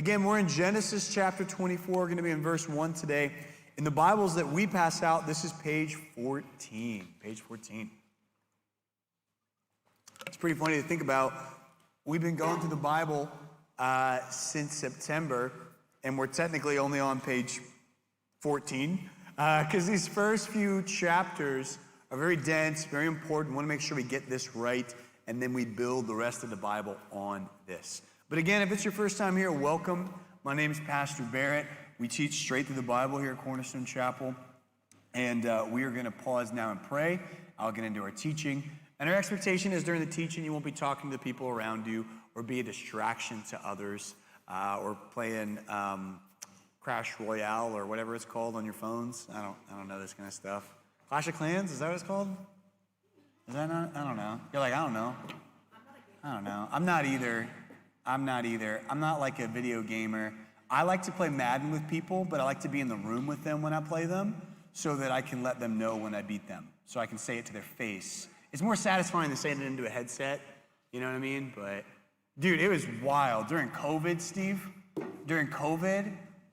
Again, we're in Genesis chapter 24. We're going to be in verse 1 today. In the Bibles that we pass out, this is page 14. Page 14. It's pretty funny to think about. We've been going through the Bible since September, and we're technically only on page 14 because these first few chapters are very dense, very important. We want to make sure we get this right, and then we build the rest of the Bible on this. But again, if it's your first time here, welcome. My name is Pastor Barrett. We teach straight through the Bible here at Cornerstone Chapel, and we are going to pause now and pray. I'll get into our teaching. And our expectation is during the teaching, you won't be talking to the people around you or be a distraction to others or playing Crash Royale or whatever it's called on your phones. I don't know this kind of stuff. Clash of Clans, is that what it's called? Is that not? I don't know. You're like, I don't know. I don't know. I'm not either. I'm not like a video gamer. I like to play Madden with people, but I like to be in the room with them when I play them so that I can let them know when I beat them. So I can say it to their face. It's more satisfying than saying it into a headset. You know what I mean? But, dude, it was wild. During COVID, Steve,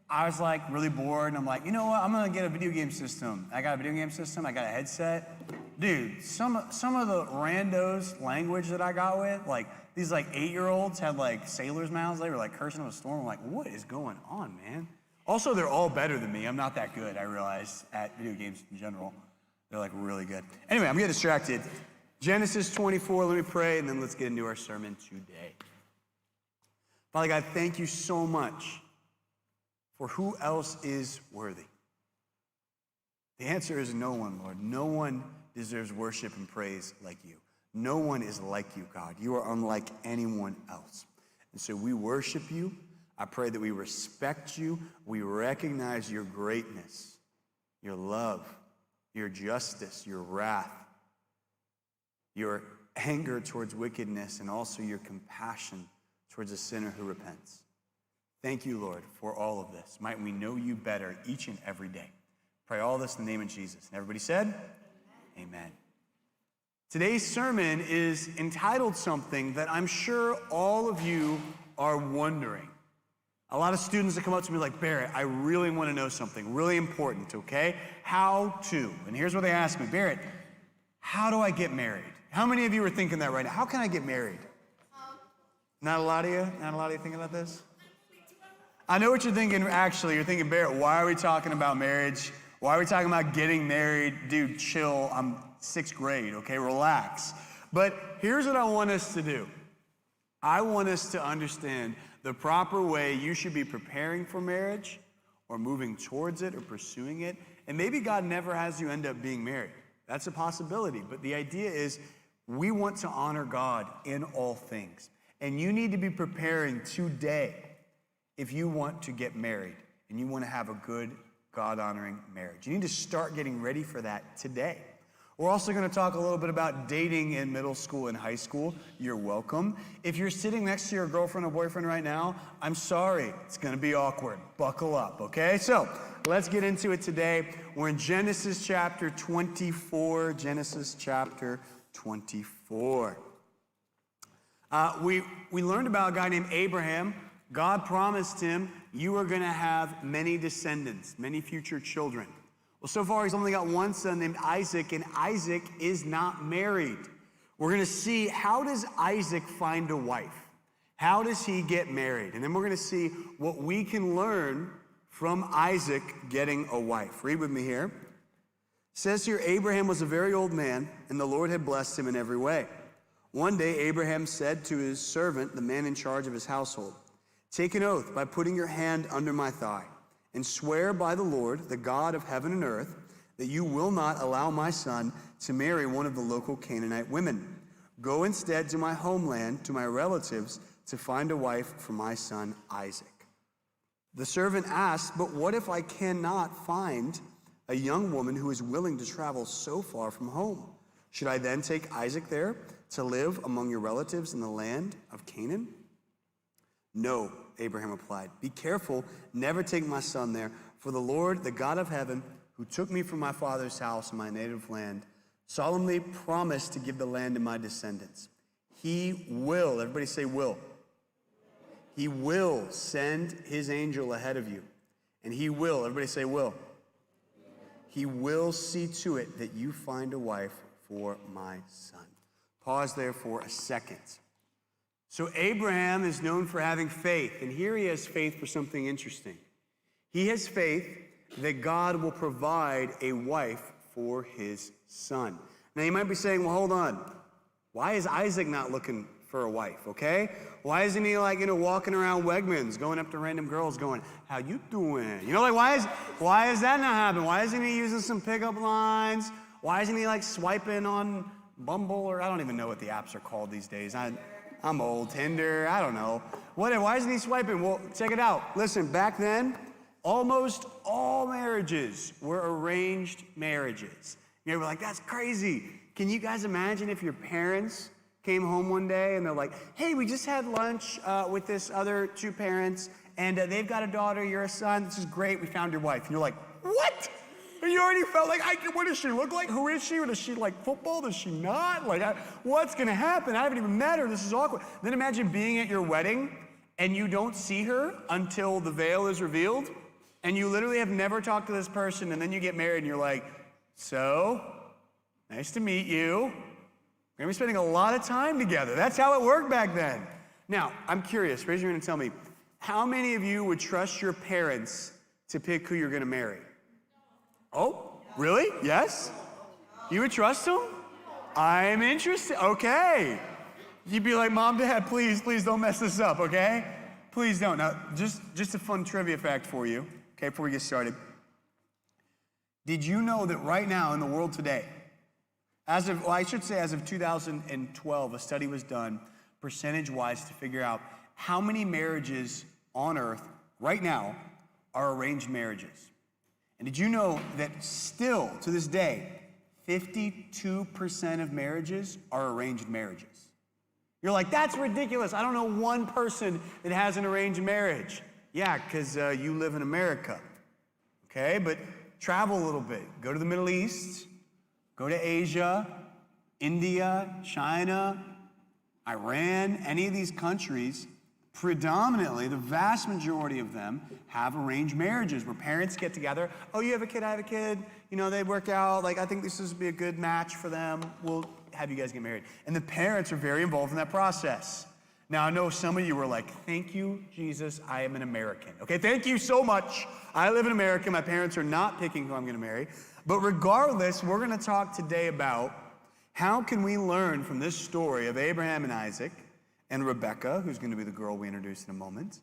I was like really bored. And I'm like, you know what? I'm going to get a video game system. I got a video game system. I got a headset. Dude, some of the randos language that I got with, like, these like 8-year-olds had like sailors' mouths. They were like cursing up a storm. I'm like, what is going on, man? Also, they're all better than me. I'm not that good, I realize, at video games in general. They're like really good. Anyway, I'm getting distracted. Genesis 24, let me pray, and then let's get into our sermon today. Father God, thank you so much for who else is worthy. The answer is no one, Lord. No one deserves worship and praise like you. No one is like you, God. You are unlike anyone else. And so we worship you. I pray that we respect you. We recognize your greatness, your love, your justice, your wrath, your anger towards wickedness, and also your compassion towards a sinner who repents. Thank you, Lord, for all of this. Might we know you better each and every day. Pray all this in the name of Jesus. And everybody said, Amen. Amen. Today's sermon is entitled something that I'm sure all of you are wondering. A lot of students that come up to me like, Barrett, I really want to know something really important, okay? How to? And here's what they ask me, Barrett, how do I get married? How many of you are thinking that right now? How can I get married? Not a lot of you? Not a lot of you thinking about this? I know what you're thinking, actually. You're thinking, Barrett, why are we talking about marriage? Why are we talking about getting married? Dude, chill. I'm 6th grade, okay? Relax. But here's what I want us to do. I want us to understand the proper way you should be preparing for marriage or moving towards it or pursuing it. And maybe God never has you end up being married. That's a possibility. But the idea is we want to honor God in all things. And you need to be preparing today if you want to get married and you want to have a good God-honoring marriage. You need to start getting ready for that today. We're also going to talk a little bit about dating in middle school and high school. You're welcome. If you're sitting next to your girlfriend or boyfriend right now, I'm sorry. It's going to be awkward. Buckle up, okay? So let's get into it today. We're in Genesis chapter 24. Genesis chapter 24. We learned about a guy named Abraham. God promised him, you are going to have many descendants, many future children. Well, so far he's only got one son named Isaac, and Isaac is not married. We're going to see, how does Isaac find a wife? How does he get married? And then we're going to see what we can learn from Isaac getting a wife. Read with me here. It says here, Abraham was a very old man, and the Lord had blessed him in every way. One day Abraham said to his servant, the man in charge of his household, take an oath by putting your hand under my thigh, and swear by the Lord, the God of heaven and earth, that you will not allow my son to marry one of the local Canaanite women. Go instead to my homeland, to my relatives, to find a wife for my son Isaac. The servant asked, but what if I cannot find a young woman who is willing to travel so far from home? Should I then take Isaac there to live among your relatives in the land of Canaan? No, Abraham replied. Be careful, never take my son there, for the Lord, the God of heaven, who took me from my father's house and my native land, solemnly promised to give the land to my descendants. He will, everybody say will. He will send his angel ahead of you. And he will, everybody say will. He will see to it that you find a wife for my son. Pause there for a second. So Abraham is known for having faith, and here he has faith for something interesting. He has faith that God will provide a wife for his son. Now you might be saying, well, hold on. Why is Isaac not looking for a wife, okay? Why isn't he walking around Wegmans, going up to random girls going, how you doing? Why is that not happening? Why isn't he using some pickup lines? Why isn't he swiping on Bumble, or I don't even know what the apps are called these days. I'm old, Tinder, I don't know. Why isn't he swiping? Well, check it out. Listen, back then, almost all marriages were arranged marriages. You're like, that's crazy. Can you guys imagine if your parents came home one day and they're like, hey, we just had lunch with this other two parents, and they've got a daughter, you're a son, this is great, we found your wife. And you're like, what? And you already felt like, what does she look like? Who is she? Does she like football? Does she not? What's gonna happen? I haven't even met her, this is awkward. Then imagine being at your wedding and you don't see her until the veil is revealed, and you literally have never talked to this person, and then you get married and you're like, so, nice to meet you. We're gonna be spending a lot of time together. That's how it worked back then. Now, I'm curious, raise your hand and tell me, how many of you would trust your parents to pick who you're gonna marry? Oh, really? Yes? You would trust them? I'm interested, okay. You'd be like, Mom, Dad, please don't mess this up, okay? Please don't. Now, just a fun trivia fact for you, okay, before we get started. Did you know that right now in the world today, as of 2012, a study was done percentage-wise to figure out how many marriages on earth right now are arranged marriages. And did you know that still, to this day, 52% of marriages are arranged marriages? You're like, that's ridiculous. I don't know one person that has an arranged marriage. Yeah, because you live in America, okay? But travel a little bit. Go to the Middle East. Go to Asia, India, China, Iran, any of these countries, predominantly, the vast majority of them have arranged marriages where parents get together. Oh, you have a kid, I have a kid. They work out, I think this would be a good match for them. We'll have you guys get married. And the parents are very involved in that process. Now, I know some of you were like, thank you, Jesus, I am an American. Okay, thank you so much. I live in America. My parents are not picking who I'm gonna marry. But regardless, we're gonna talk today about how can we learn from this story of Abraham and Isaac and Rebecca, who's gonna be the girl we introduce in a moment,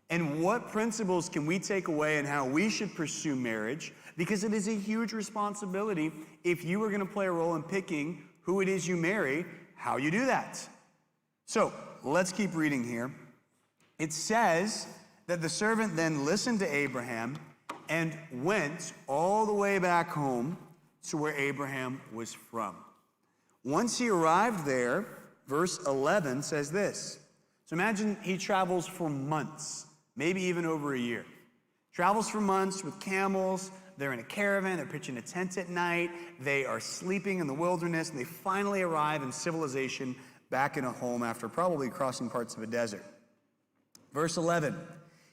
and what principles can we take away and how we should pursue marriage, because it is a huge responsibility if you are gonna play a role in picking who it is you marry, how you do that. So, let's keep reading here. It says that the servant then listened to Abraham and went all the way back home to where Abraham was from. Once he arrived there, verse 11 says this. So imagine he travels for months, maybe even over a year. Travels for months with camels. They're in a caravan. They're pitching a tent at night. They are sleeping in the wilderness, and they finally arrive in civilization back in a home after probably crossing parts of a desert. Verse 11,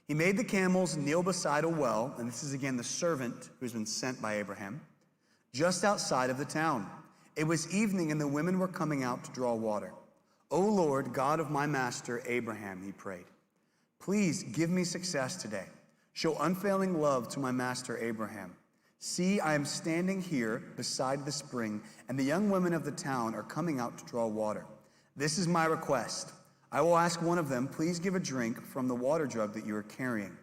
he made the camels kneel beside a well, and this is again the servant who's been sent by Abraham, just outside of the town. It was evening, and the women were coming out to draw water. O Lord, God of my master Abraham, he prayed, please give me success today. Show unfailing love to my master Abraham. See, I am standing here beside the spring, and the young women of the town are coming out to draw water. This is my request. I will ask one of them, please give a drink from the water jug that you are carrying.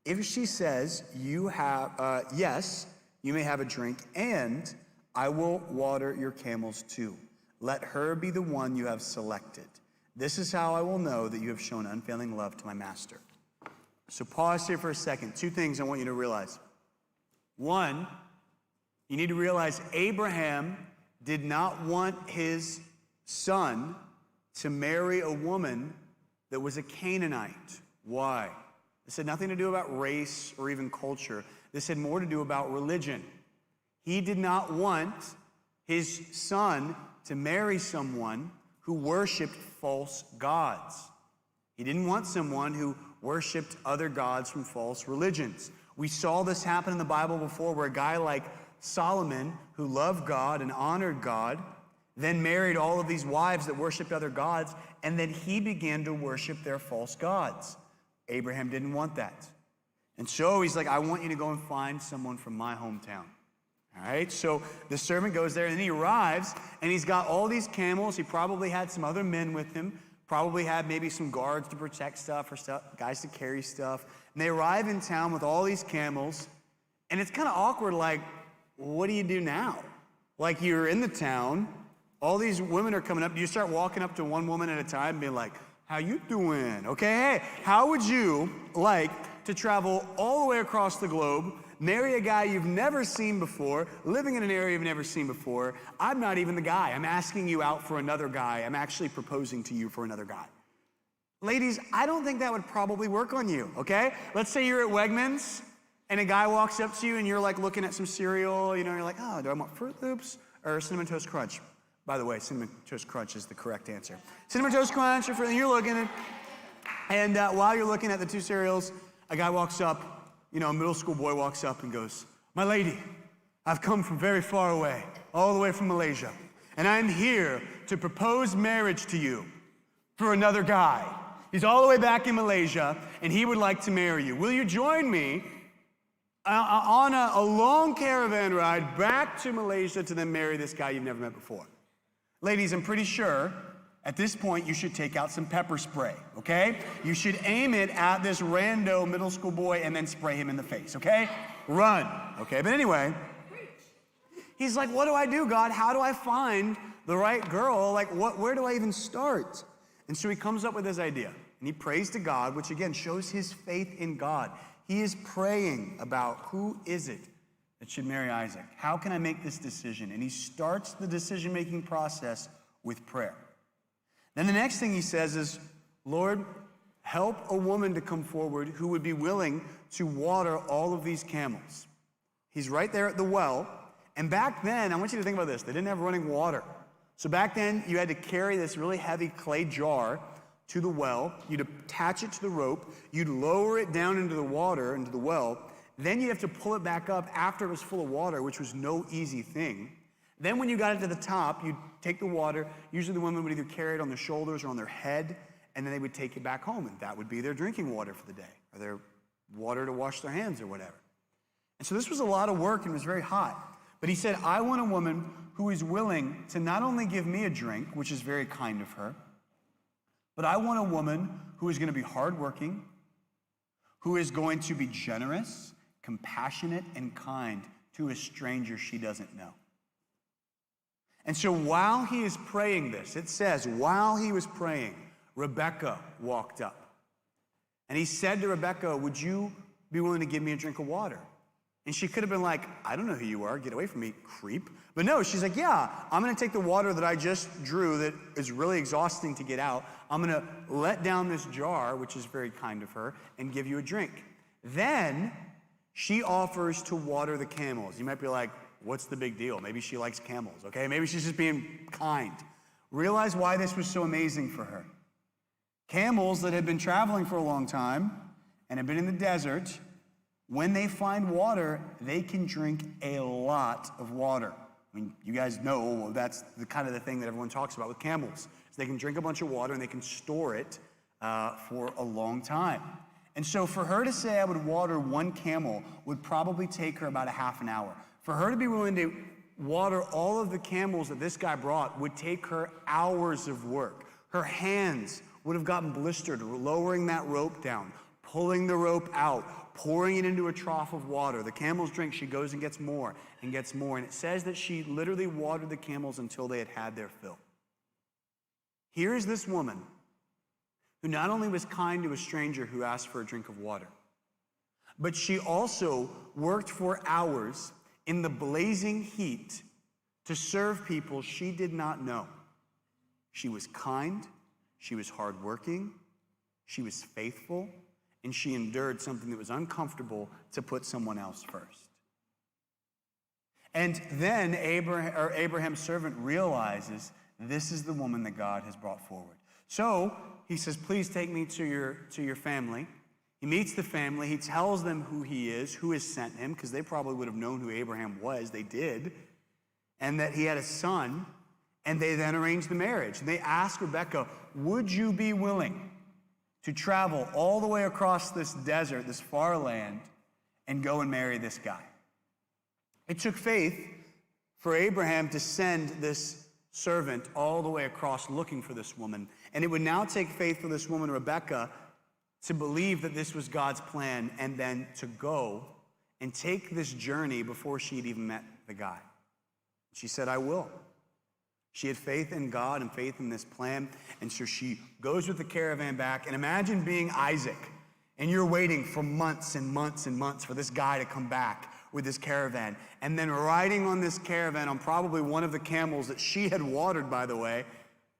If she says, yes, you may have a drink, and I will water your camels too. Let her be the one you have selected. This is how I will know that you have shown unfailing love to my master. So pause here for a second. Two things I want you to realize. One, you need to realize Abraham did not want his son to marry a woman that was a Canaanite. Why? This had nothing to do about race or even culture. This had more to do about religion. He did not want his son to marry someone who worshiped false gods. He didn't want someone who worshiped other gods from false religions. We saw this happen in the Bible before, where a guy like Solomon, who loved God and honored God, then married all of these wives that worshiped other gods, and then he began to worship their false gods. Abraham didn't want that. And so he's like, I want you to go and find someone from my hometown. All right, so the servant goes there, and then he arrives, and he's got all these camels. He probably had some other men with him, probably had maybe some guards to protect stuff or guys to carry stuff. And they arrive in town with all these camels, and it's kind of awkward, like, what do you do now? Like, you're in the town, all these women are coming up. Do you start walking up to one woman at a time and being like, how you doing? Okay, hey, how would you like to travel all the way across the globe, marry a guy you've never seen before, living in an area you've never seen before? I'm not even the guy. I'm asking you out for another guy. I'm actually proposing to you for another guy. Ladies, I don't think that would probably work on you, okay? Let's say you're at Wegmans, and a guy walks up to you, and you're like looking at some cereal, you know, you're like, oh, do I want Fruit Loops or Cinnamon Toast Crunch? By the way, Cinnamon Toast Crunch is the correct answer. Cinnamon Toast Crunch, you're looking at, and while you're looking at the two cereals, a guy walks up, you know, a middle school boy walks up and goes, my lady, I've come from very far away, all the way from Malaysia, and I'm here to propose marriage to you for another guy. He's all the way back in Malaysia, and he would like to marry you. Will you join me on a long caravan ride back to Malaysia to then marry this guy you've never met before? Ladies, I'm pretty sure at this point you should take out some pepper spray, okay? You should aim it at this rando middle school boy and then spray him in the face, okay? Run, okay? But anyway, he's like, what do I do, God? How do I find the right girl? Like, where do I even start? And so he comes up with this idea, and he prays to God, which again shows his faith in God. He is praying about who is it that should marry Isaac? How can I make this decision? And he starts the decision-making process with prayer. Then the next thing he says is, Lord, help a woman to come forward who would be willing to water all of these camels. He's right there at the well, and back then, I want you to think about this, they didn't have running water. So back then, you had to carry this really heavy clay jar to the well, you'd attach it to the rope, you'd lower it down into the water, into the well, then you'd have to pull it back up after it was full of water, which was no easy thing. Then when you got it to the top, you'd take the water, usually the women would either carry it on their shoulders or on their head, and then they would take it back home, and that would be their drinking water for the day, or their water to wash their hands or whatever. And so this was a lot of work and it was very hot. But he said, I want a woman who is willing to not only give me a drink, which is very kind of her, but I want a woman who is going to be hardworking, who is going to be generous, compassionate, and kind to a stranger she doesn't know. And so while he is praying this, it says, while he was praying, Rebekah walked up. And he said to Rebekah, would you be willing to give me a drink of water? And she could have been like, I don't know who you are, get away from me, creep. But no, she's like, yeah, I'm gonna take the water that I just drew that is really exhausting to get out. I'm gonna let down this jar, which is very kind of her, and give you a drink. Then she offers to water the camels. You might be like, what's the big deal? Maybe she likes camels, okay? Maybe she's just being kind. Realize why this was so amazing for her. Camels that had been traveling for a long time and have been in the desert, when they find water, they can drink a lot of water. I mean, you guys know that's the kind of the thing that everyone talks about with camels. So they can drink a bunch of water and they can store it for a long time. And so for her to say I would water one camel would probably take her about a half an hour. For her to be willing to water all of the camels that this guy brought would take her hours of work. Her hands would have gotten blistered, lowering that rope down, pulling the rope out, pouring it into a trough of water. The camels drink, she goes and gets more and gets more. And it says that she literally watered the camels until they had had their fill. Here is this woman who not only was kind to a stranger who asked for a drink of water, but she also worked for hours in the blazing heat to serve people she did not know. She was kind, she was hardworking, she was faithful, and she endured something that was uncomfortable to put someone else first. And then Abraham's servant realizes this is the woman that God has brought forward. So he says, please take me to your family. He meets the family. He tells them who he is, who has sent him, because they probably would have known who Abraham was. They did. And that he had a son. And they then arranged the marriage. And they asked Rebekah, would you be willing to travel all the way across this desert, this far land, and go and marry this guy? It took faith for Abraham to send this servant all the way across looking for this woman. And it would now take faith for this woman, Rebekah, to believe that this was God's plan and then to go and take this journey before she had even met the guy. She said, I will. She had faith in God and faith in this plan. And so she goes with the caravan back. And imagine being Isaac and you're waiting for months and months and months for this guy to come back with this caravan. And then riding on this caravan on probably one of the camels that she had watered, by the way,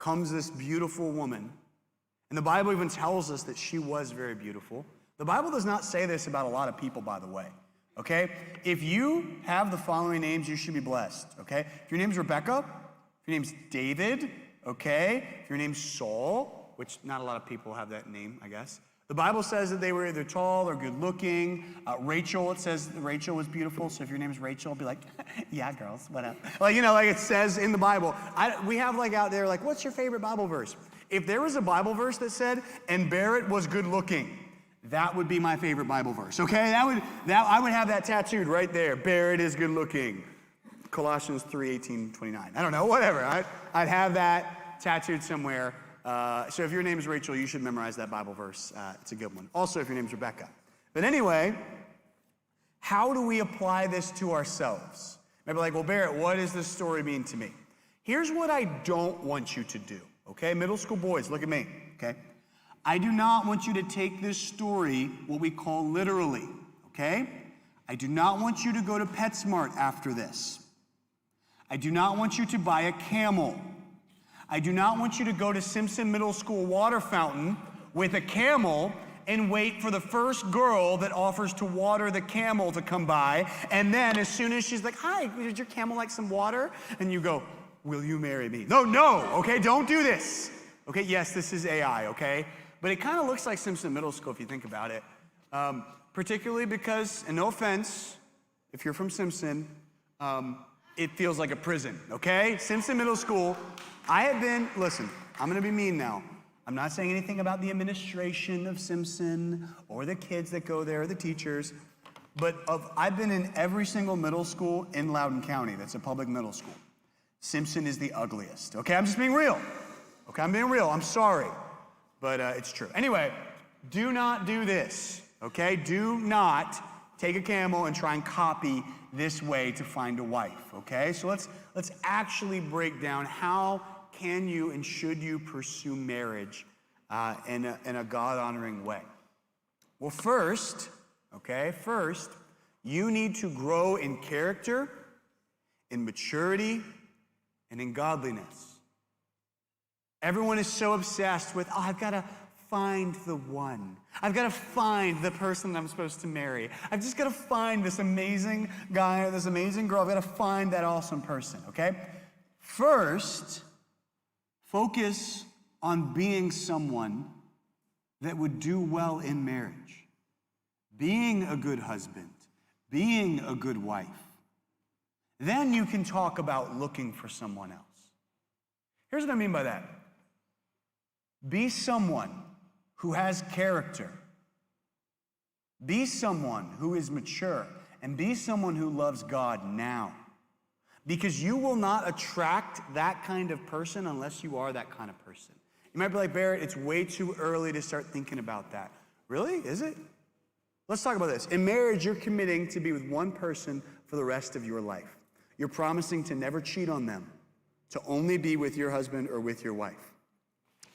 comes this beautiful woman. And the Bible even tells us that she was very beautiful. The Bible does not say this about a lot of people, by the way, okay? If you have the following names, you should be blessed, okay? If your name's Rebecca, if your name's David, okay? If your name's Saul, which not a lot of people have that name, I guess. The Bible says that they were either tall or good looking. Rachel, it says that Rachel was beautiful. So if your name is Rachel, be like, yeah, girls, what up? Like, you know, like it says in the Bible. We have like out there, like, what's your favorite Bible verse? If there was a Bible verse that said, and Barrett was good looking, that would be my favorite Bible verse, okay? I would have that tattooed right there. Barrett is good looking. Colossians 3:18-29. I don't know, whatever. I'd have that tattooed somewhere. So if your name is Rachel, you should memorize that Bible verse. It's a good one. Also, if your name is Rebecca. But anyway, how do we apply this to ourselves? Maybe like, well, Barrett, what does this story mean to me? Here's what I don't want you to do, okay? Middle school boys, look at me, okay? I do not want you to take this story, what we call literally, okay? I do not want you to go to PetSmart after this. I do not want you to buy a camel. I do not want you to go to Simpson Middle School water fountain with a camel and wait for the first girl that offers to water the camel to come by. And then as soon as she's like, hi, would your camel like some water? And you go, will you marry me? No, okay, don't do this. Okay, yes, this is AI, okay? But it kind of looks like Simpson Middle School if you think about it. Particularly because, and no offense, if you're from Simpson, it feels like a prison, okay? Simpson Middle School. Listen, I'm gonna be mean now. I'm not saying anything about the administration of Simpson or the kids that go there or the teachers, but I've been in every single middle school in Loudoun County that's a public middle school. Simpson is the ugliest, okay? I'm just being real. Okay, I'm being real, I'm sorry, but it's true. Anyway, do not do this, okay? Do not take a camel and try and copy this way to find a wife, okay? So let's actually break down how can you and should you pursue marriage in a God-honoring way. Well, first, you need to grow in character, in maturity, and in godliness. Everyone is so obsessed with, I've got to find the one. I've got to find the person that I'm supposed to marry. I've just got to find this amazing guy or this amazing girl. I've got to find that awesome person, okay? First, focus on being someone that would do well in marriage. Being a good husband, being a good wife. Then you can talk about looking for someone else. Here's what I mean by that. Be someone who has character. Be someone who is mature, and be someone who loves God now. Because you will not attract that kind of person unless you are that kind of person. You might be like, Barrett, it's way too early to start thinking about that. Really? Is it? Let's talk about this. In marriage, you're committing to be with one person for the rest of your life. You're promising to never cheat on them, to only be with your husband or with your wife.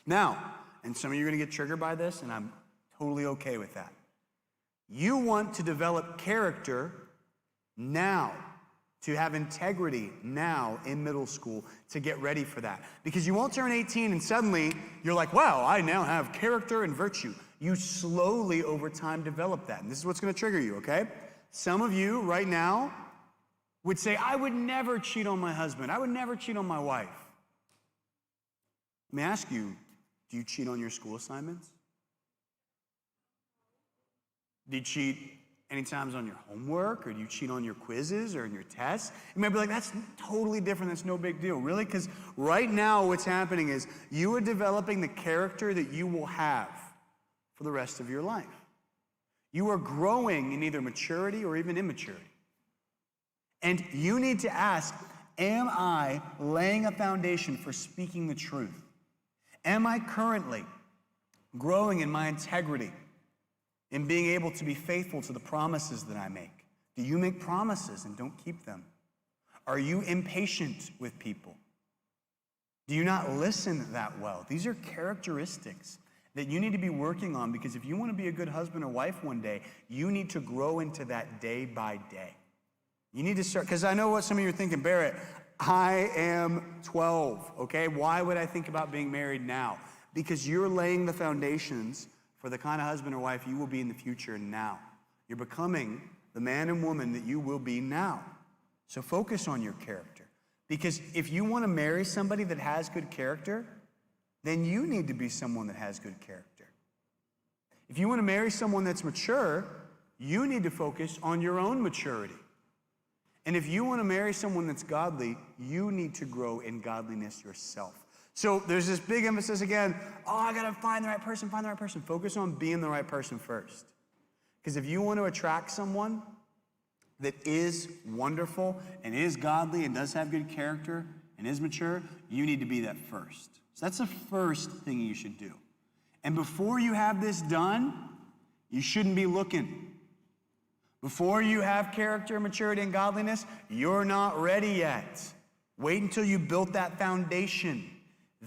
Now, and some of you are going to get triggered by this, and I'm totally okay with that. You want to develop character now, to have integrity now in middle school, to get ready for that. Because you won't turn 18 and suddenly you're like, wow, I now have character and virtue. You slowly over time develop that. And this is what's going to trigger you, okay? Some of you right now would say, I would never cheat on my husband. I would never cheat on my wife. Let me ask you, do Do you cheat on your school assignments? Do you cheat any times on your homework, or do you cheat on your quizzes or in your tests? You might be like, that's totally different, that's no big deal. Really? Because right now what's happening is you are developing the character that you will have for the rest of your life. You are growing in either maturity or even immaturity. And you need to ask, am I laying a foundation for speaking the truth? Am I currently growing in my integrity, in being able to be faithful to the promises that I make? Do you make promises and don't keep them? Are you impatient with people? Do you not listen that well? These are characteristics that you need to be working on, because if you want to be a good husband or wife one day, you need to grow into that day by day. You need to start, because I know what some of you are thinking, Barrett, I am 12, okay? Why would I think about being married now? Because you're laying the foundations for the kind of husband or wife you will be in the future now. You're becoming the man and woman that you will be now. So focus on your character. Because if you want to marry somebody that has good character, then you need to be someone that has good character. If you want to marry someone that's mature, you need to focus on your own maturity. And if you want to marry someone that's godly, you need to grow in godliness yourself. So there's this big emphasis again, I got to find the right person, find the right person. Focus on being the right person first. Because if you want to attract someone that is wonderful and is godly and does have good character and is mature, you need to be that first. So that's the first thing you should do. And before you have this done, you shouldn't be looking. Before you have character, maturity, and godliness, you're not ready yet. Wait until you built that foundation.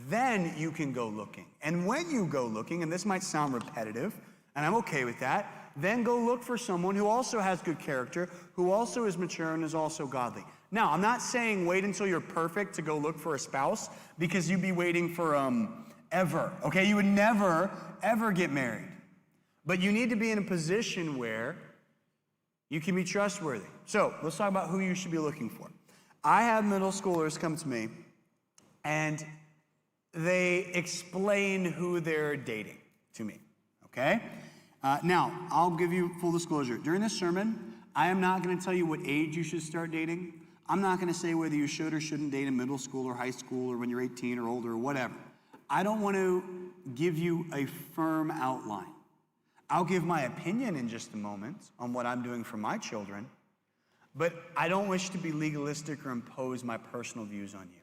Then you can go looking. And when you go looking, and this might sound repetitive, and I'm okay with that, then go look for someone who also has good character, who also is mature and is also godly. Now, I'm not saying wait until you're perfect to go look for a spouse, because you'd be waiting for ever, okay? You would never, ever get married. But you need to be in a position where you can be trustworthy. So let's talk about who you should be looking for. I have middle schoolers come to me, and they explain who they're dating to me, okay? Now, I'll give you full disclosure. During this sermon, I am not going to tell you what age you should start dating. I'm not going to say whether you should or shouldn't date in middle school or high school or when you're 18 or older or whatever. I don't want to give you a firm outline. I'll give my opinion in just a moment on what I'm doing for my children, but I don't wish to be legalistic or impose my personal views on you.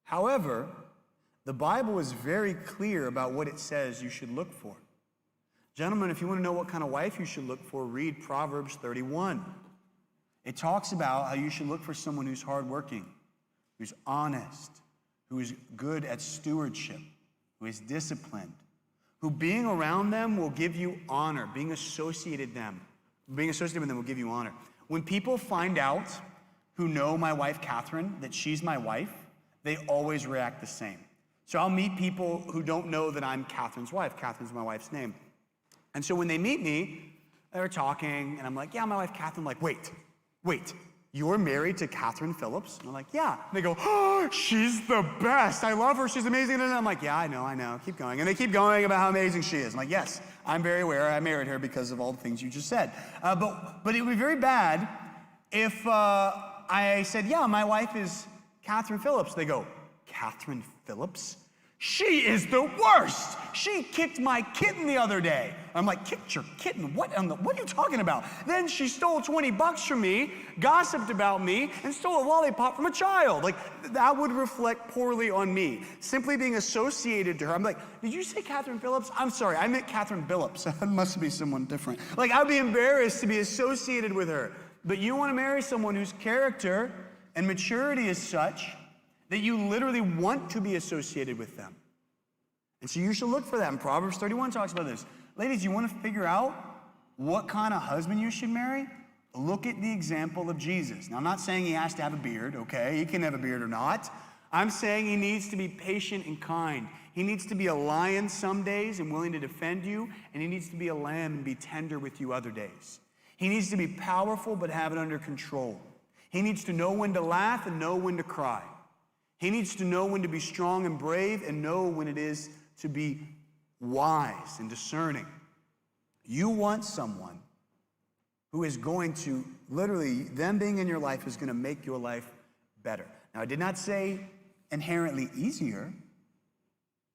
However, the Bible is very clear about what it says you should look for. Gentlemen, if you want to know what kind of wife you should look for, read Proverbs 31. It talks about how you should look for someone who's hardworking, who's honest, who is good at stewardship, who is disciplined, who being around them will give you honor. Being associated with them will give you honor. When people find out, who know my wife Catherine, that she's my wife, they always react the same. So I'll meet people who don't know that I'm Catherine's wife. Catherine's my wife's name. And so when they meet me, they're talking, and I'm like, yeah, my wife Catherine. I'm like, wait, you're married to Catherine Phillips? And I'm like, yeah. And they go, oh, she's the best. I love her. She's amazing. And I'm like, yeah, I know. Keep going. And they keep going about how amazing she is. I'm like, yes, I'm very aware. I married her because of all the things you just said. But it would be very bad if I said, yeah, my wife is Catherine Phillips. They go, Catherine Phillips? She is the worst. She kicked my kitten the other day. I'm like, kicked your kitten? What are you talking about? Then she stole $20 from me, gossiped about me, and stole a lollipop from a child. Like, that would reflect poorly on me. Simply being associated to her. I'm like, did you say Catherine Phillips? I'm sorry, I meant Catherine Phillips. That must be someone different. Like, I'd be embarrassed to be associated with her. But you want to marry someone whose character and maturity is such that you literally want to be associated with them. And so you should look for that. And Proverbs 31 talks about this. Ladies, you want to figure out what kind of husband you should marry? Look at the example of Jesus. Now, I'm not saying he has to have a beard, okay? He can have a beard or not. I'm saying he needs to be patient and kind. He needs to be a lion some days and willing to defend you, and he needs to be a lamb and be tender with you other days. He needs to be powerful but have it under control. He needs to know when to laugh and know when to cry. He needs to know when to be strong and brave and know when it is to be wise and discerning. You want someone who is going to, literally, them being in your life is going to make your life better. Now, I did not say inherently easier.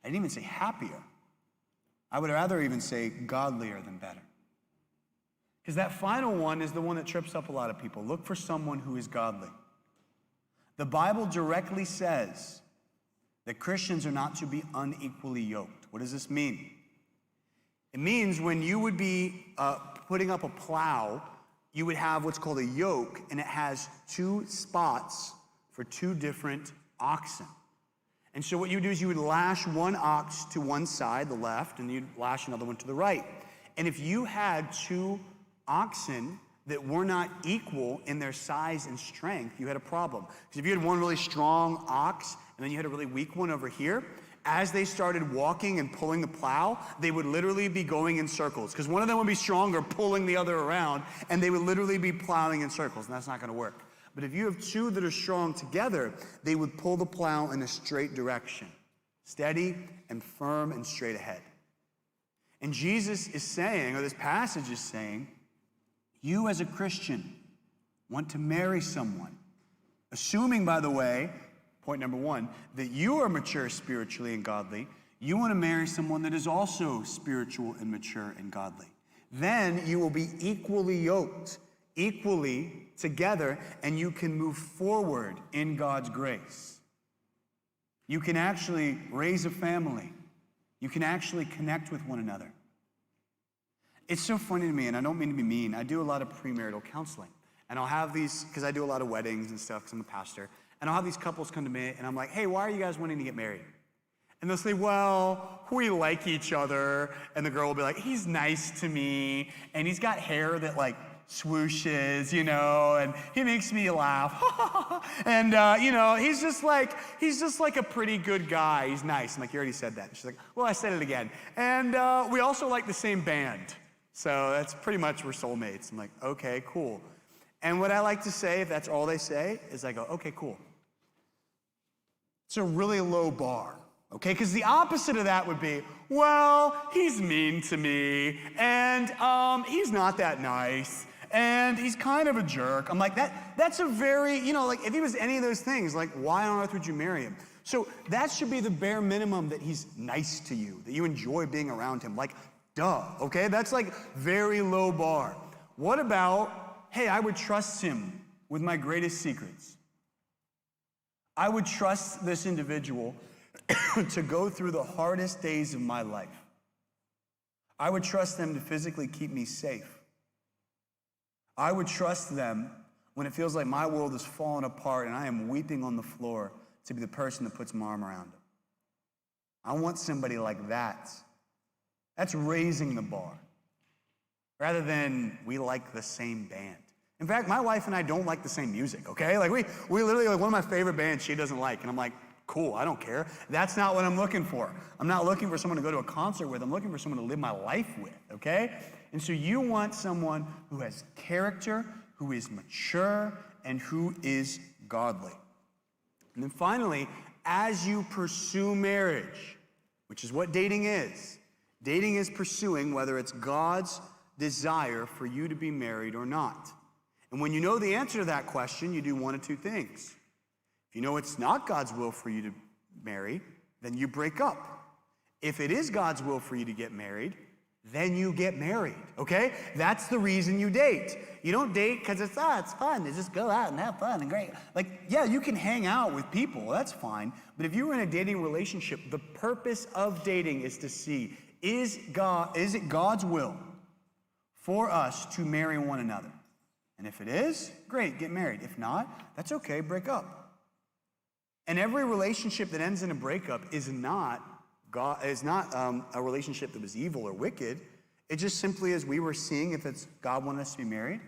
I didn't even say happier. I would rather even say godlier than better. Because that final one is the one that trips up a lot of people. Look for someone who is godly. The Bible directly says that Christians are not to be unequally yoked. What does this mean? It means when you would be putting up a plow, you would have what's called a yoke, and it has two spots for two different oxen. And so what you would do is you would lash one ox to one side, the left, and you'd lash another one to the right. And if you had two oxen that were not equal in their size and strength, you had a problem. Because if you had one really strong ox, and then you had a really weak one over here, as they started walking and pulling the plow, they would literally be going in circles. Because one of them would be stronger pulling the other around, and they would literally be plowing in circles, and that's not going to work. But if you have two that are strong together, they would pull the plow in a straight direction, steady and firm and straight ahead. And Jesus is saying, or this passage is saying, you as a Christian want to marry someone, assuming, by the way, point number one, that you are mature spiritually and godly. You want to marry someone that is also spiritual and mature and godly. Then you will be equally yoked, equally together, and you can move forward in God's grace. You can actually raise a family. You can actually connect with one another. It's so funny to me, and I don't mean to be mean. I do a lot of premarital counseling, and I'll have these, because I do a lot of weddings and stuff, because I'm a pastor, and I'll have these couples come to me, and I'm like, hey, why are you guys wanting to get married? And they'll say, well, we like each other, and the girl will be like, he's nice to me, and he's got hair that like swooshes, you know, and he makes me laugh, and you know, he's just like a pretty good guy. He's nice. I'm like, you already said that. And she's like, well, I said it again. And we also like the same band, so that's pretty much we're soulmates. I'm like, okay, cool. And what I like to say, if that's all they say, is I go, okay, cool. It's a really low bar, okay? Because the opposite of that would be, well, he's mean to me, and he's not that nice, and he's kind of a jerk. I'm like, that's a very, you know, like if he was any of those things, like why on earth would you marry him? So that should be the bare minimum, that he's nice to you, that you enjoy being around him. Like, duh, okay? That's like very low bar. What about, hey, I would trust him with my greatest secrets. I would trust this individual to go through the hardest days of my life. I would trust them to physically keep me safe. I would trust them when it feels like my world is falling apart and I am weeping on the floor, to be the person that puts my arm around them. I want somebody like that. That's raising the bar, rather than we like the same band. In fact, my wife and I don't like the same music, okay? Like we literally, like one of my favorite bands she doesn't like, and I'm like, cool, I don't care. That's not what I'm looking for. I'm not looking for someone to go to a concert with. I'm looking for someone to live my life with, okay? And so you want someone who has character, who is mature, and who is godly. And then finally, as you pursue marriage, which is what dating is pursuing whether it's God's desire for you to be married or not. And when you know the answer to that question, you do one of two things. If you know it's not God's will for you to marry, then you break up. If it is God's will for you to get married, then you get married, okay? That's the reason you date. You don't date because it's fun to just go out and have fun and great. Like, yeah, you can hang out with people, that's fine. But if you're in a dating relationship, the purpose of dating is to see, is it God's will for us to marry one another? And if it is, great, get married. If not, that's okay, break up. And every relationship that ends in a breakup is not a relationship that was evil or wicked. It just simply is we were seeing if it's God wanted us to be married.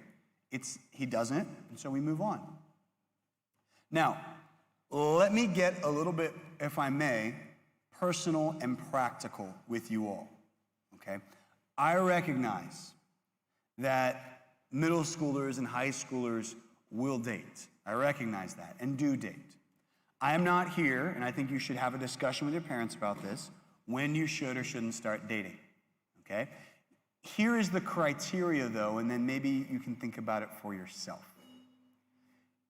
He doesn't, and so we move on. Now, let me get a little bit, if I may, personal and practical with you all, okay? I recognize that middle schoolers and high schoolers will date. I recognize that and do date. I am not here, and I think you should have a discussion with your parents about this, when you should or shouldn't start dating, okay? Here is the criteria, though, and then maybe you can think about it for yourself.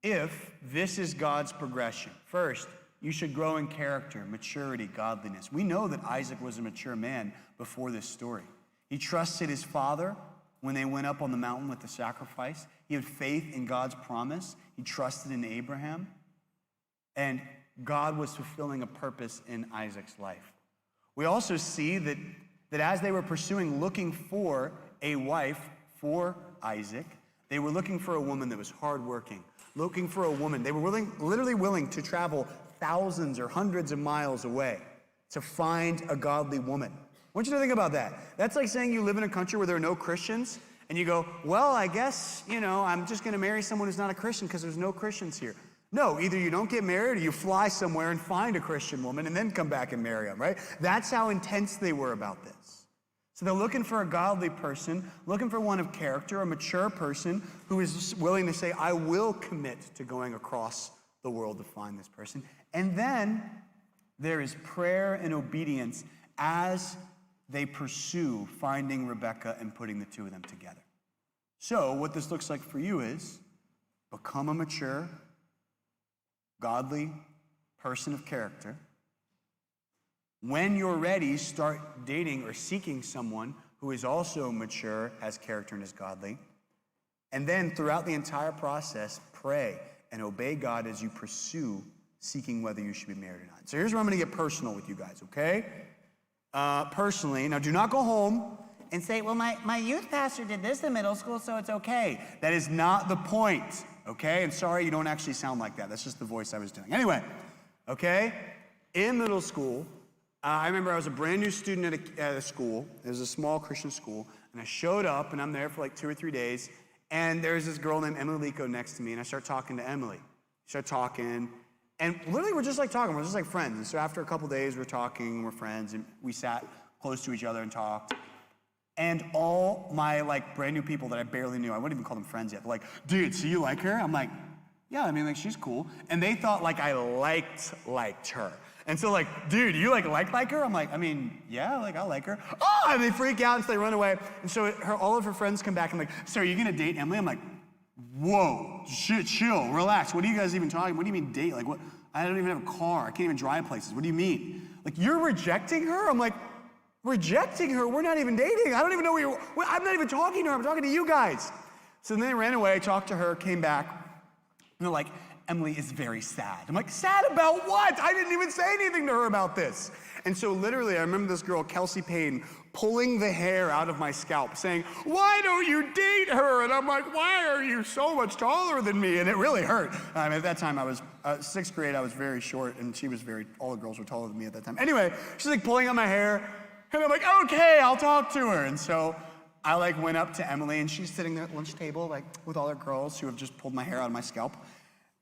If this is God's progression, first, you should grow in character, maturity, godliness. We know that Isaac was a mature man before this story. He trusted his father when they went up on the mountain with the sacrifice. He had faith in God's promise. He trusted in Abraham. And God was fulfilling a purpose in Isaac's life. We also see that as they were pursuing, looking for a wife for Isaac, they were looking for a woman that was hardworking, looking for a woman. They were literally willing to travel thousands or hundreds of miles away to find a godly woman. I want you to think about that. That's like saying you live in a country where there are no Christians, and you go, well, I guess, I'm just going to marry someone who's not a Christian because there's no Christians here. No, either you don't get married or you fly somewhere and find a Christian woman and then come back and marry them, right? That's how intense they were about this. So they're looking for a godly person, looking for one of character, a mature person who is willing to say, I will commit to going across the world to find this person. And then there is prayer and obedience as they pursue finding Rebekah and putting the two of them together. So what this looks like for you is become a mature, godly person of character. When you're ready, start dating or seeking someone who is also mature, has character, and is godly. And then throughout the entire process, pray and obey God as you pursue seeking whether you should be married or not. So here's where I'm going to get personal with you guys, okay? Personally, now do not go home and say, well, my youth pastor did this in middle school, so it's okay. That is not the point, okay? And sorry, you don't actually sound like that. That's just the voice I was doing. Anyway, okay? In middle school, I remember I was a brand new student at a school. It was a small Christian school. And I showed up, and I'm there for like 2 or 3 days. And there's this girl named Emily Lico next to me, and I start talking to Emily. Start talking, and literally we're just like talking. We're just like friends. And so after a couple days, we're talking, we're friends, and we sat close to each other and talked. And all my like brand new people that I barely knew, I wouldn't even call them friends yet, they're like, dude, so you like her? I'm like, yeah, I mean, like, she's cool. And they thought like I liked her. And so like, dude, you like her? I'm like, I mean, yeah, like I like her. Oh, and they freak out and so they run away. And so all of her friends come back and like, so are you gonna date Emily? I'm like, whoa, shit, chill, relax. What are you guys even talking? What do you mean date? Like what? I don't even have a car. I can't even drive places. What do you mean? Like you're rejecting her? I'm like, rejecting her? We're not even dating. I don't even know I'm not even talking to her. I'm talking to you guys. So then they ran away, talked to her, came back, and they're like, Emily is very sad. I'm like, sad about what? I didn't even say anything to her about this. And so literally, I remember this girl, Kelsey Payne, pulling the hair out of my scalp, saying, why don't you date her? And I'm like, why are you so much taller than me? And it really hurt. I mean, at that time, I was 6th grade, I was very short, and she was all the girls were taller than me at that time. Anyway, she's like pulling out my hair, and I'm like, okay, I'll talk to her. And so I like went up to Emily, and she's sitting there at lunch table, like with all her girls who have just pulled my hair out of my scalp.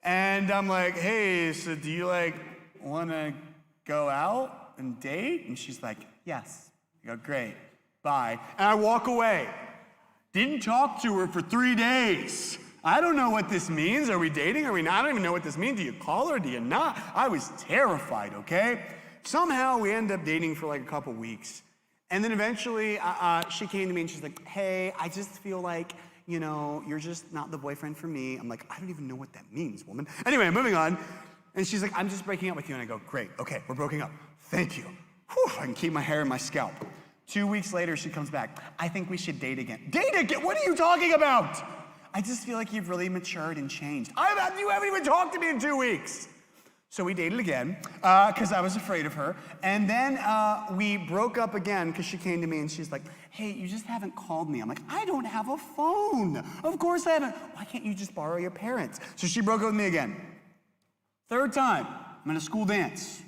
And I'm like, hey, so do you like want to go out and date? And she's like, yes. I go, great, bye. And I walk away. Didn't talk to her for 3 days. I don't know what this means. Are we dating? Are we not? I don't even know what this means. Do you call her? Do you not? I was terrified, okay? Somehow we end up dating for like a couple weeks. And then eventually she came to me and she's like, hey, I just feel like, you're just not the boyfriend for me. I'm like, I don't even know what that means, woman. Anyway, moving on. And she's like, I'm just breaking up with you. And I go, great, okay, we're breaking up. Thank you. Whew, I can keep my hair in my scalp. 2 weeks later, she comes back. I think we should date again. Date again? What are you talking about? I just feel like you've really matured and changed. You haven't even talked to me in 2 weeks. So we dated again because I was afraid of her. And then we broke up again because she came to me and she's like, hey, you just haven't called me. I'm like, I don't have a phone. Of course I haven't. Why can't you just borrow your parents? So she broke up with me again. 3rd time, I'm at a school dance.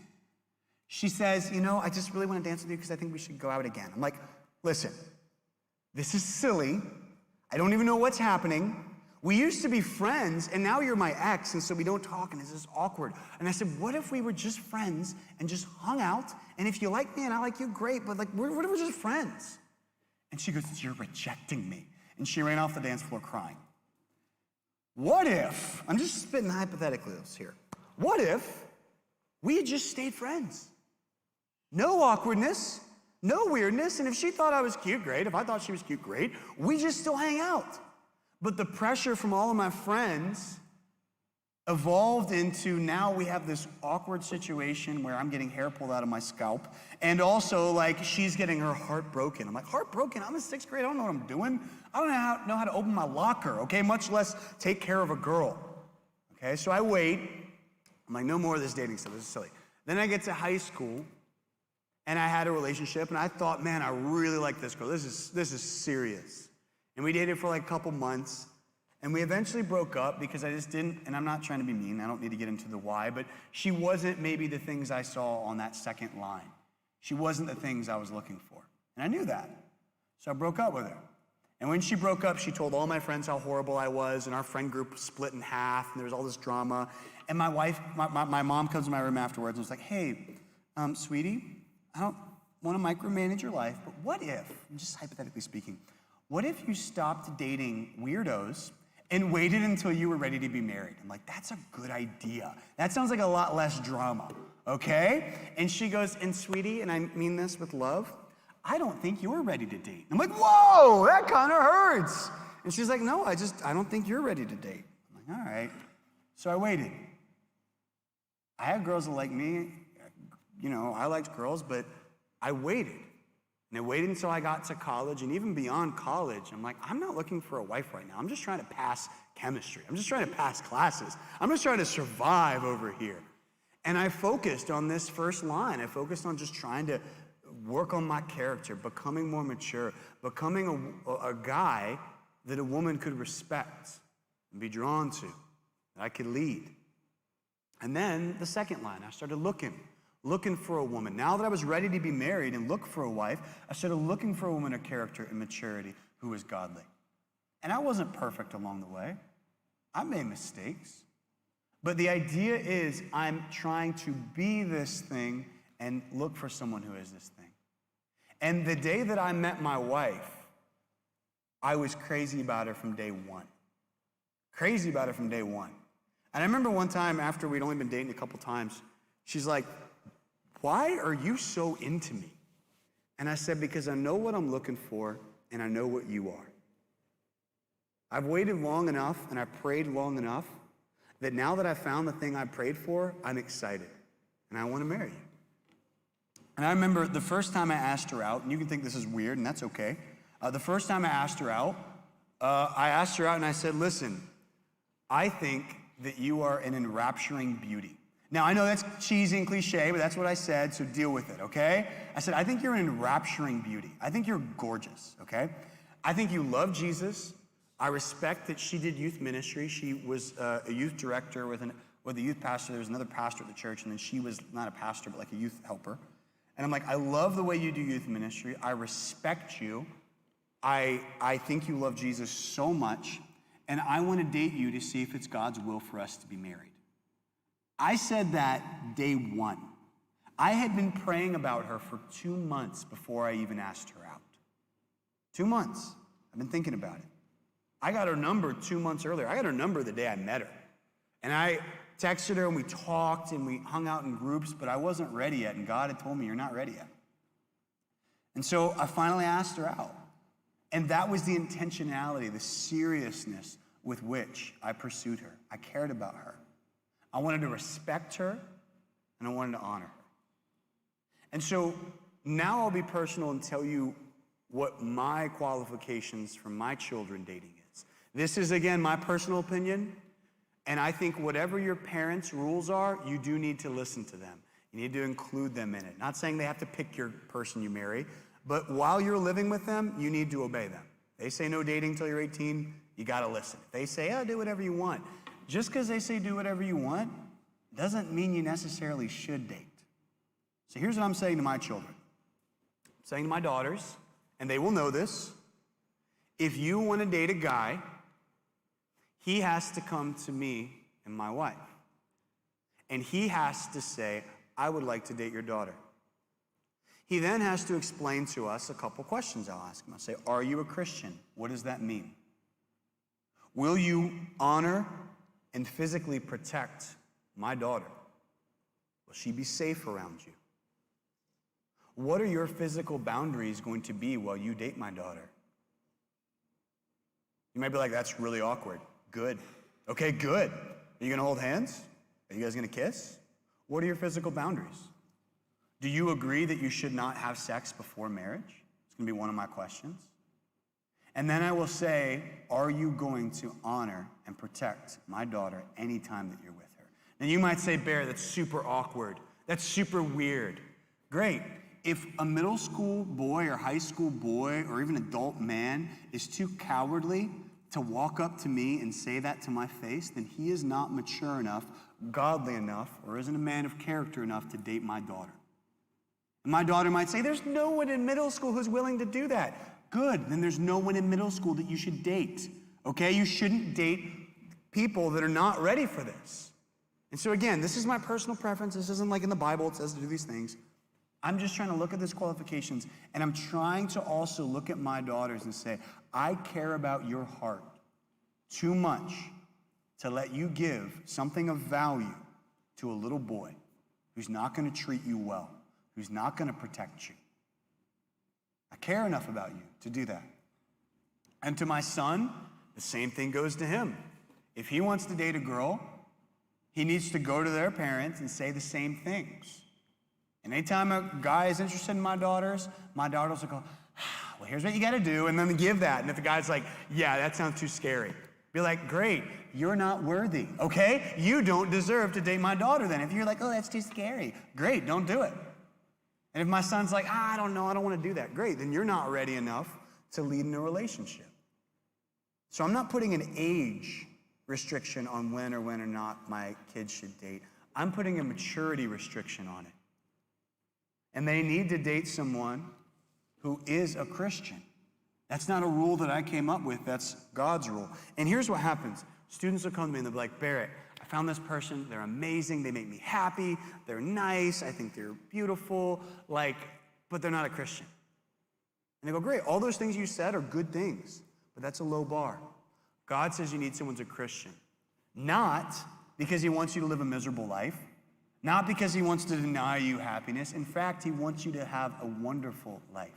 She says, I just really want to dance with you because I think we should go out again. I'm like, listen, this is silly. I don't even know what's happening. We used to be friends, and now you're my ex, and so we don't talk, and this is awkward. And I said, what if we were just friends and just hung out, and if you like me and I like you, great, but like, what if we're just friends? And she goes, you're rejecting me. And she ran off the dance floor crying. What if, I'm just spitting hypotheticals here, what if we had just stayed friends? No awkwardness, no weirdness. And if she thought I was cute, great. If I thought she was cute, great. We just still hang out. But the pressure from all of my friends evolved into now we have this awkward situation where I'm getting hair pulled out of my scalp. And also, like, she's getting her heart broken. I'm like, heartbroken? I'm in 6th grade. I don't know what I'm doing. I don't know how to open my locker, okay? Much less take care of a girl, okay? So I wait. I'm like, no more of this dating stuff. This is silly. Then I get to high school, and I had a relationship, and I thought, man, I really like this girl. This is serious. And we dated for like a couple months, and we eventually broke up because I just didn't, and I'm not trying to be mean, I don't need to get into the why, but she wasn't maybe the things I saw on that second line. She wasn't the things I was looking for, and I knew that. So I broke up with her. And when she broke up, she told all my friends how horrible I was, and our friend group split in half, and there was all this drama. And my mom comes to my room afterwards and was like, hey, sweetie, I don't want to micromanage your life, but what if, just hypothetically speaking, what if you stopped dating weirdos and waited until you were ready to be married? I'm like, that's a good idea. That sounds like a lot less drama, okay? And she goes, and sweetie, and I mean this with love, I don't think you're ready to date. I'm like, whoa, that kind of hurts. And she's like, no, I don't think you're ready to date. I'm like, all right. So I waited. I had girls that liked me. You know, I liked girls, but I waited. And I waited until I got to college, and even beyond college, I'm like, I'm not looking for a wife right now. I'm just trying to pass chemistry. I'm just trying to pass classes. I'm just trying to survive over here. And I focused on this first line. I focused on just trying to work on my character, becoming more mature, becoming a guy that a woman could respect and be drawn to, that I could lead. And then the second line, I started looking for a woman. Now that I was ready to be married and look for a wife, I started looking for a woman of character and maturity who was godly. And I wasn't perfect along the way. I made mistakes. But the idea is I'm trying to be this thing and look for someone who is this thing. And the day that I met my wife, I was crazy about her from day one. Crazy about her from day one. And I remember one time after we'd only been dating a couple times, she's like, why are you so into me? And I said, because I know what I'm looking for and I know what you are. I've waited long enough and I prayed long enough that now that I found the thing I prayed for, I'm excited and I want to marry you. And I remember the first time I asked her out, and you can think this is weird and that's okay. The first time I asked her out and I said, listen, I think that you are an enrapturing beauty. Now, I know that's cheesy and cliche, but that's what I said, so deal with it, okay? I said, I think you're an enrapturing beauty. I think you're gorgeous, okay? I think you love Jesus. I respect that she did youth ministry. She was a youth director with a youth pastor. There was another pastor at the church, and then she was not a pastor, but like a youth helper. And I'm like, I love the way you do youth ministry. I respect you. I think you love Jesus so much, and I want to date you to see if it's God's will for us to be married. I said that day one. I had been praying about her for 2 months before I even asked her out. 2 months. I've been thinking about it. I got her number 2 months earlier. I got her number the day I met her. And I texted her and we talked and we hung out in groups, but I wasn't ready yet. And God had told me, you're not ready yet. And so I finally asked her out. And that was the intentionality, the seriousness with which I pursued her. I cared about her. I wanted to respect her, and I wanted to honor her. And so now I'll be personal and tell you what my qualifications for my children dating is. This is, again, my personal opinion, and I think whatever your parents' rules are, you do need to listen to them. You need to include them in it. Not saying they have to pick your person you marry, but while you're living with them, you need to obey them. They say no dating until you're 18, you gotta listen. If they say, do whatever you want. Just because they say do whatever you want doesn't mean you necessarily should date. So here's what I'm saying to my children. I'm saying to my daughters, and they will know this, if you want to date a guy, he has to come to me and my wife. And he has to say, I would like to date your daughter. He then has to explain to us a couple questions I'll ask him. I'll say, are you a Christian? What does that mean? Will you honor and physically protect my daughter? Will she be safe around you? What are your physical boundaries going to be while you date my daughter? You might be like, that's really awkward. Good. Okay, good. Are you gonna hold hands? Are you guys gonna kiss? What are your physical boundaries? Do you agree that you should not have sex before marriage? It's gonna be one of my questions. And then I will say, are you going to honor and protect my daughter anytime that you're with her? Now you might say, Barrett, that's super awkward. That's super weird. Great. If a middle school boy or high school boy or even adult man is too cowardly to walk up to me and say that to my face, then he is not mature enough, godly enough, or isn't a man of character enough to date my daughter. And my daughter might say, there's no one in middle school who's willing to do that. Good, then there's no one in middle school that you should date, okay? You shouldn't date people that are not ready for this. And so again, this is my personal preference. This isn't like in the Bible, it says to do these things. I'm just trying to look at these qualifications, and I'm trying to also look at my daughters and say, I care about your heart too much to let you give something of value to a little boy who's not going to treat you well, who's not going to protect you. I care enough about you to do that. And to my son, the same thing goes to him. If he wants to date a girl, he needs to go to their parents and say the same things. And anytime a guy is interested in my daughters will go, well, here's what you got to do, and then give that. And if the guy's like, yeah, that sounds too scary, be like, great, you're not worthy, okay? You don't deserve to date my daughter then. If you're like, oh, that's too scary, great, don't do it. And if my son's like, I don't know, I don't want to do that, great, then you're not ready enough to lead in a relationship. So I'm not putting an age restriction on when or not my kids should date. I'm putting a maturity restriction on it. And they need to date someone who is a Christian. That's not a rule that I came up with, that's God's rule. And here's what happens. Students will come to me and they'll be like, Barrett, I found this person, they're amazing, they make me happy, they're nice, I think they're beautiful, but they're not a Christian. And they go, great, all those things you said are good things, but that's a low bar. God says you need someone who's a Christian. Not because he wants you to live a miserable life, not because he wants to deny you happiness. In fact, he wants you to have a wonderful life.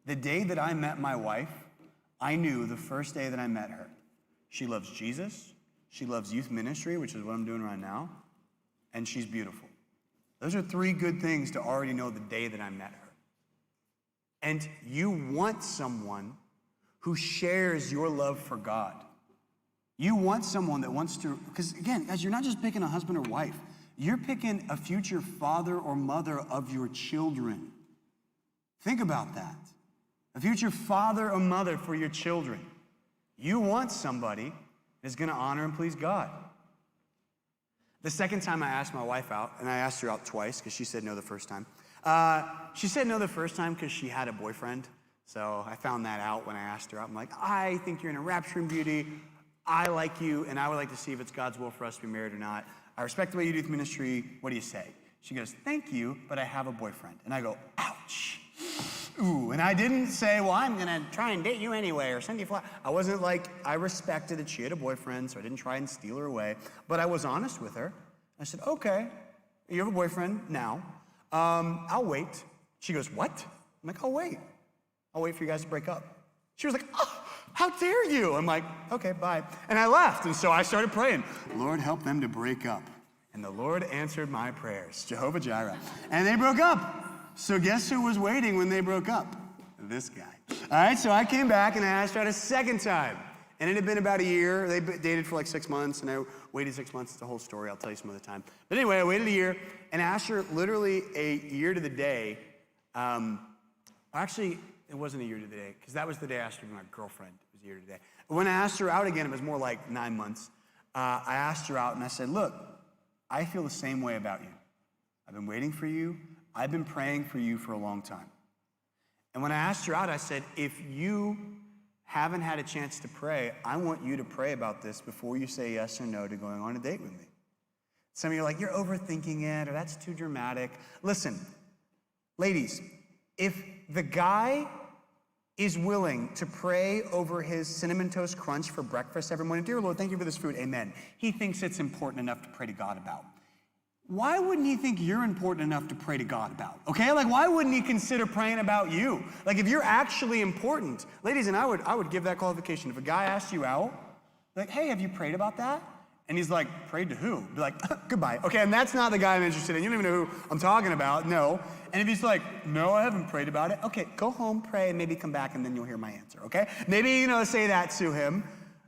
The day that I met my wife, I knew the first day that I met her, she loves Jesus, she loves youth ministry, which is what I'm doing right now, and she's beautiful. Those are 3 good things to already know the day that I met her. And you want someone who shares your love for God. You want someone that wants to, because again, guys, you're not just picking a husband or wife. You're picking a future father or mother of your children. Think about that. A future father or mother for your children. You want somebody that's going to honor and please God. The second time I asked my wife out, and I asked her out twice because she said no the first time. She said no the first time because she had a boyfriend. So I found that out when I asked her out. I'm like, I think you're in a rapturing beauty. I like you, and I would like to see if it's God's will for us to be married or not. I respect the way you do ministry. What do you say? She goes, thank you, but I have a boyfriend. And I go, ouch. Ooh, and I didn't say, well, I'm going to try and date you anyway or send you flowers. I wasn't like, I respected that she had a boyfriend, so I didn't try and steal her away. But I was honest with her. I said, okay, you have a boyfriend now. I'll wait. She goes, what? I'm like, I'll wait. I'll wait for you guys to break up. She was like, oh, how dare you? I'm like, okay, bye. And I left. And so I started praying, Lord, help them to break up. And the Lord answered my prayers, Jehovah Jireh. And they broke up. So guess who was waiting when they broke up? This guy. All right, so I came back and I asked her out a second time. And it had been about a year. They dated for like 6 months, and I waited 6 months. It's a whole story. I'll tell you some other time. But anyway, I waited a year and asked her literally a year to the day. Actually, it wasn't a year to the day, because that was the day I asked her to be my girlfriend. It was a year to the day. But when I asked her out again, it was more like 9 months. I asked her out, and I said, look, I feel the same way about you. I've been waiting for you. I've been praying for you for a long time. And when I asked her out, I said, if you haven't had a chance to pray, I want you to pray about this before you say yes or no to going on a date with me. Some of you are like, you're overthinking it, or that's too dramatic. Listen, ladies, if the guy is willing to pray over his Cinnamon Toast Crunch for breakfast every morning, dear Lord, thank you for this food, amen. He thinks it's important enough to pray to God about. why wouldn't he think you're important enough to pray to God about? Okay, like why wouldn't he consider praying about you? Like if you're actually important, ladies, and I would give that qualification. If a guy asked you out, like, hey, have you prayed about that? And he's like, prayed to who? Be like, goodbye. Okay, and that's not the guy I'm interested in. You don't even know who I'm talking about. No. And if he's like, no, I haven't prayed about it. Okay, go home, pray, and maybe come back, and then you'll hear my answer, okay? Maybe, say that to him.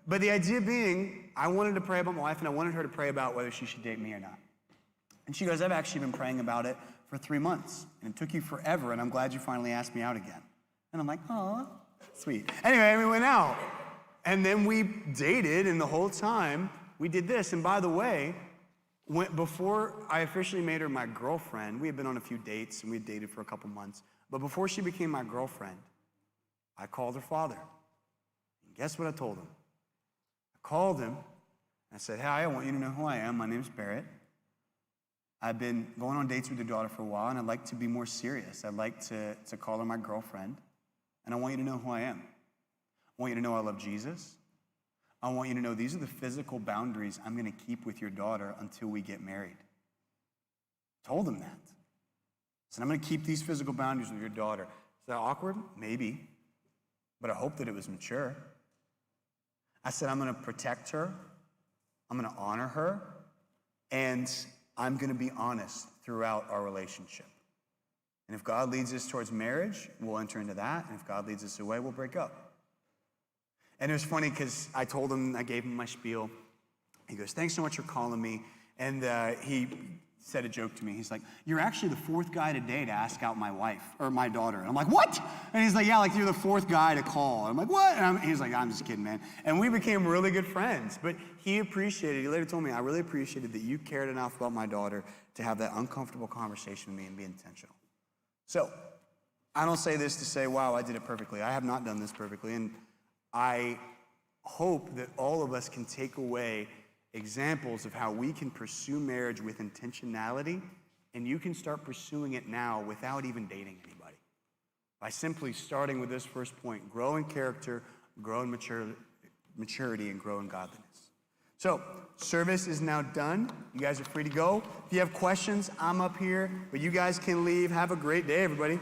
But the idea being, I wanted to pray about my wife, and I wanted her to pray about whether she should date me or not. And she goes, I've actually been praying about it for 3 months, and it took you forever, and I'm glad you finally asked me out again. And I'm like, aw, sweet. Anyway, we went out, and then we dated, and the whole time, we did this. And by the way, before I officially made her my girlfriend, we had been on a few dates, and we had dated for a couple months, but before she became my girlfriend, I called her father. And guess what I told him? I called him, and I said, hi, I want you to know who I am. My name's Barrett. I've been going on dates with your daughter for a while, and I'd like to be more serious. I'd like to call her my girlfriend, and I want you to know who I am. I want you to know I love Jesus. I want you to know these are the physical boundaries I'm going to keep with your daughter until we get married. I told him that. I said, I'm going to keep these physical boundaries with your daughter. Is that awkward? Maybe. But I hope that it was mature. I said, I'm going to protect her. I'm going to honor her. And I'm going to be honest throughout our relationship. And if God leads us towards marriage, we'll enter into that. And if God leads us away, we'll break up. And it was funny because I gave him my spiel. He goes, thanks so much for calling me. And he said a joke to me. He's like, you're actually the 4th guy today to ask out my wife, or my daughter. And I'm like, what? And he's like, yeah, like you're the 4th guy to call. And I'm like, what? And he's like, I'm just kidding, man. And we became really good friends. But he later told me, I really appreciated that you cared enough about my daughter to have that uncomfortable conversation with me and be intentional. So I don't say this to say, wow, I did it perfectly. I have not done this perfectly. And I hope that all of us can take away examples of how we can pursue marriage with intentionality, and you can start pursuing it now without even dating anybody. By simply starting with this first point, grow in character, grow in maturity, and grow in godliness. So, service is now done. You guys are free to go. If you have questions, I'm up here, but you guys can leave. Have a great day, everybody.